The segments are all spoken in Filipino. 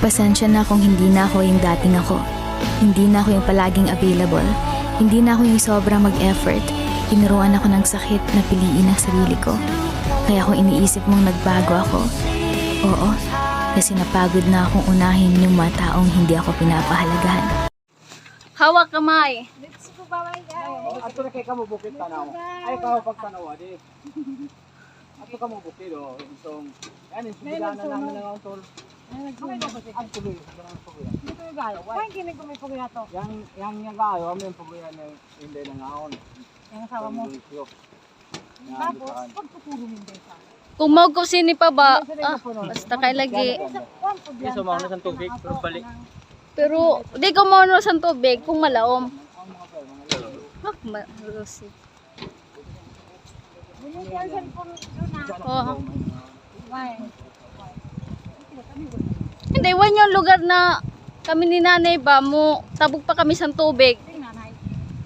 Pasensya na kung hindi na ako yung dating ako. Hindi na ako yung palaging available. Hindi na ako yung sobrang mag-effort. Tinuruan ako ng sakit na piliin ang sarili ko. Kaya kung iniisip mong nagbago ako, oo, kasi napagod na akong unahin yung mga taong hindi ako pinapahalagahan. Hawak kamay. Ato na kay kamo bukit tanaw. Ay ka pag tanaw di. Ato kamo bukit do. Itong yan subidanan namin ng tol. Ang tuloy ng puguya. Dito yung gayo. Why kini ko may puguya to? Yang gayo may puguya ng hindi na ngaon. Yang asawa mo. Tapos pagtuturo hindi sa. Kung mau ko sini pa ba? Basta kay lagi. Iso mo na sa tubig pero balik. Pero di ko mau sa tubig kung malaom. Malusi. Oh. Hindi, wan yung lugar na kami ni nanay ba mo tabog pa kami sa tubig.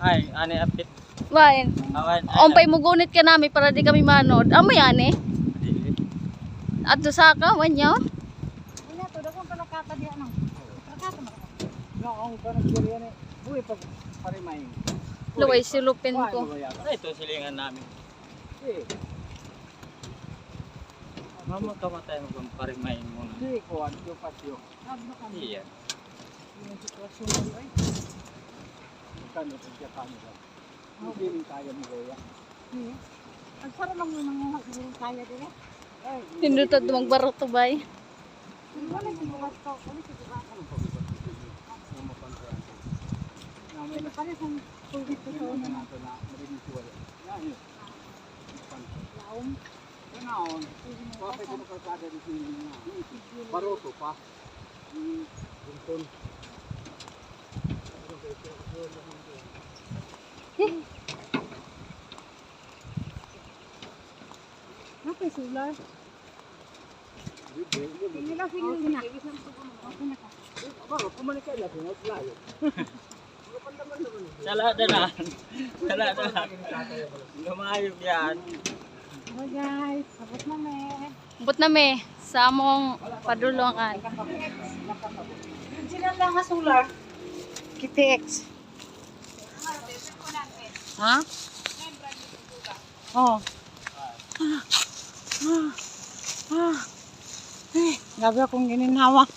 Ay, ani apit. Wain. Ompay mo gunit ka namin para di kami manod. Amo yan eh. At sa ka, wan yun. Wala to, dagang palakata di ano. Palakata mo. Noong kanang kiriya ni buhay pag parimay. Luway silupin ko. Ito silingan namin. Eh. Mama kamatay mo kung parimay mo na. Hindi ko ano patio. Iya. Yung sitwasyon mo ay. Kano sa kanila. Hindi rin kaya mo goya. Ang sarap lang yung mga siguro kaya din eh. Tindutad magbarok to bay. Wala yung mga tao, wala yung mga Namin tao. Pare kung tubig ko sa una. nato na marinig ko wala. Yan yun. Laom. Ganaon. Kapag ko makakada di sini na. Baroto pa. Buntun. Apa yung solar? Hindi lang sige na. Okay na ka. Aba, kumanikay natin at layo. Saladanan. Saladanan. Lumayog yan. Oh guys, tapos na me. Bot na me sa among padulungan. Sila lang nga solar. KTX. Ha? Oh. Gabi akong gininhawa.